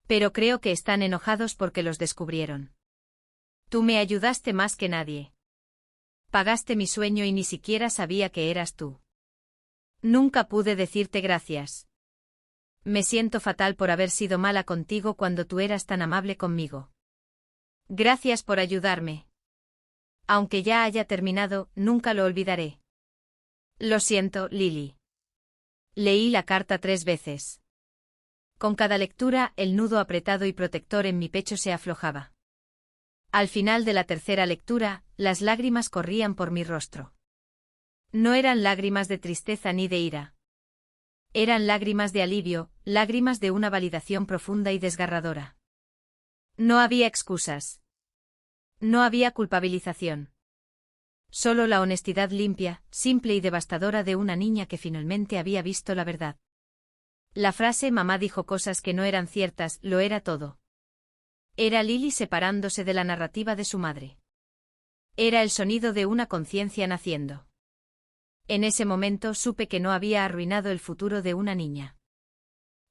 Pero creo que están enojados porque los descubrieron. Tú me ayudaste más que nadie. Pagaste mi sueño y ni siquiera sabía que eras tú. Nunca pude decirte gracias. Me siento fatal por haber sido mala contigo cuando tú eras tan amable conmigo. Gracias por ayudarme. Aunque ya haya terminado, nunca lo olvidaré. Lo siento, Lily. Leí la carta 3 veces. Con cada lectura, el nudo apretado y protector en mi pecho se aflojaba. Al final de la tercera lectura, las lágrimas corrían por mi rostro. No eran lágrimas de tristeza ni de ira. Eran lágrimas de alivio, lágrimas de una validación profunda y desgarradora. No había excusas. No había culpabilización. Solo la honestidad limpia, simple y devastadora de una niña que finalmente había visto la verdad. La frase mamá dijo cosas que no eran ciertas, lo era todo. Era Lily separándose de la narrativa de su madre. Era el sonido de una conciencia naciendo. En ese momento supe que no había arruinado el futuro de una niña.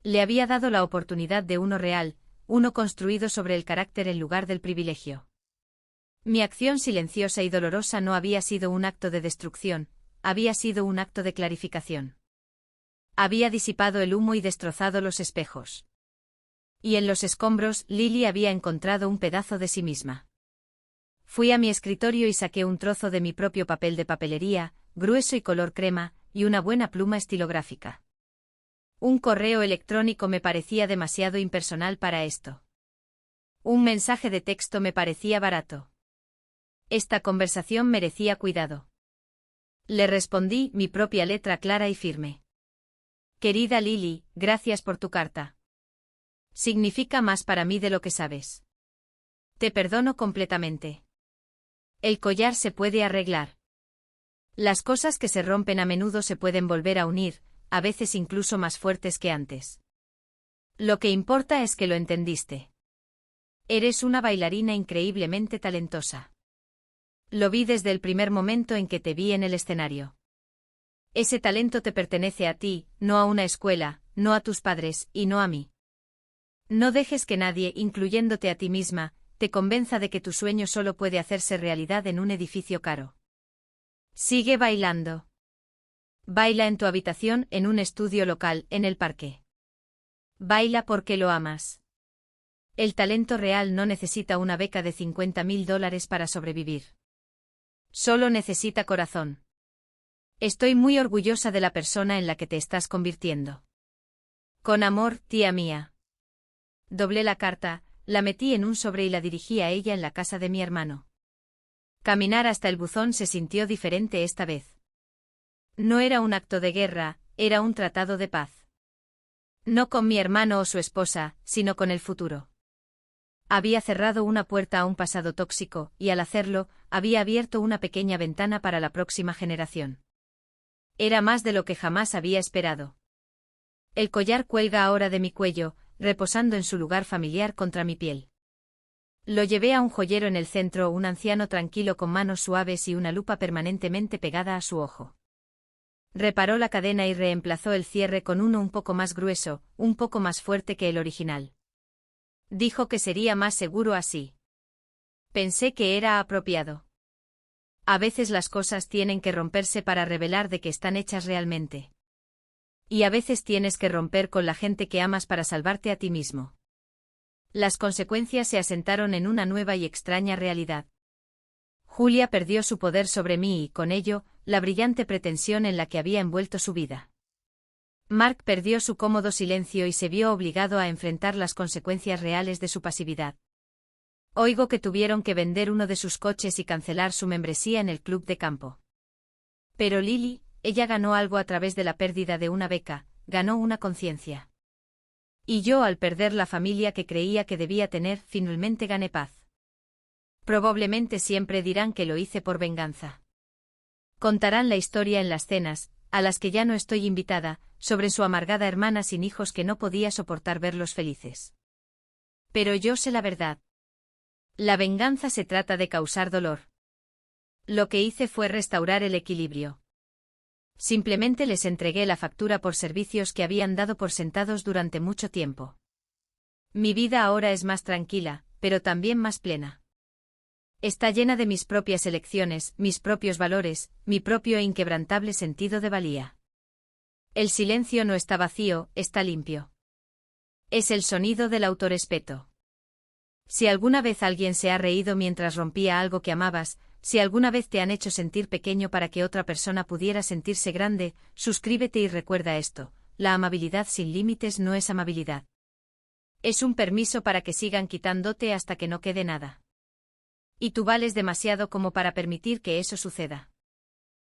Le había dado la oportunidad de uno real, uno construido sobre el carácter en lugar del privilegio. Mi acción silenciosa y dolorosa no había sido un acto de destrucción, había sido un acto de clarificación. Había disipado el humo y destrozado los espejos. Y en los escombros, Lily había encontrado un pedazo de sí misma. Fui a mi escritorio y saqué un trozo de mi propio papel de papelería, grueso y color crema, y una buena pluma estilográfica. Un correo electrónico me parecía demasiado impersonal para esto. Un mensaje de texto me parecía barato. Esta conversación merecía cuidado. Le respondí, mi propia letra clara y firme. Querida Lily, gracias por tu carta. Significa más para mí de lo que sabes. Te perdono completamente. El collar se puede arreglar. Las cosas que se rompen a menudo se pueden volver a unir, a veces incluso más fuertes que antes. Lo que importa es que lo entendiste. Eres una bailarina increíblemente talentosa. Lo vi desde el primer momento en que te vi en el escenario. Ese talento te pertenece a ti, no a una escuela, no a tus padres, y no a mí. No dejes que nadie, incluyéndote a ti misma, te convenza de que tu sueño solo puede hacerse realidad en un edificio caro. Sigue bailando. Baila en tu habitación, en un estudio local, en el parque. Baila porque lo amas. El talento real no necesita una beca de $50.000 para sobrevivir. Solo necesita corazón. Estoy muy orgullosa de la persona en la que te estás convirtiendo. Con amor, tía mía. Doblé la carta, la metí en un sobre y la dirigí a ella en la casa de mi hermano. Caminar hasta el buzón se sintió diferente esta vez. No era un acto de guerra, era un tratado de paz. No con mi hermano o su esposa, sino con el futuro. Había cerrado una puerta a un pasado tóxico, y al hacerlo, había abierto una pequeña ventana para la próxima generación. Era más de lo que jamás había esperado. El collar cuelga ahora de mi cuello, reposando en su lugar familiar contra mi piel. Lo llevé a un joyero en el centro, un anciano tranquilo con manos suaves y una lupa permanentemente pegada a su ojo. Reparó la cadena y reemplazó el cierre con uno un poco más grueso, un poco más fuerte que el original. Dijo que sería más seguro así. Pensé que era apropiado. A veces las cosas tienen que romperse para revelar de que están hechas realmente. Y a veces tienes que romper con la gente que amas para salvarte a ti mismo. Las consecuencias se asentaron en una nueva y extraña realidad. Julia perdió su poder sobre mí y, con ello, la brillante pretensión en la que había envuelto su vida. Mark perdió su cómodo silencio y se vio obligado a enfrentar las consecuencias reales de su pasividad. Oigo que tuvieron que vender uno de sus coches y cancelar su membresía en el club de campo. Pero Lily, ella ganó algo a través de la pérdida de una beca, ganó una conciencia. Y yo, al perder la familia que creía que debía tener, finalmente gané paz. Probablemente siempre dirán que lo hice por venganza. Contarán la historia en las cenas, a las que ya no estoy invitada, sobre su amargada hermana sin hijos que no podía soportar verlos felices. Pero yo sé la verdad. La venganza se trata de causar dolor. Lo que hice fue restaurar el equilibrio. Simplemente les entregué la factura por servicios que habían dado por sentados durante mucho tiempo. Mi vida ahora es más tranquila, pero también más plena. Está llena de mis propias elecciones, mis propios valores, mi propio e inquebrantable sentido de valía. El silencio no está vacío, está limpio. Es el sonido del autorrespeto. Si alguna vez alguien se ha reído mientras rompía algo que amabas, si alguna vez te han hecho sentir pequeño para que otra persona pudiera sentirse grande, suscríbete y recuerda esto: la amabilidad sin límites no es amabilidad. Es un permiso para que sigan quitándote hasta que no quede nada. Y tú vales demasiado como para permitir que eso suceda.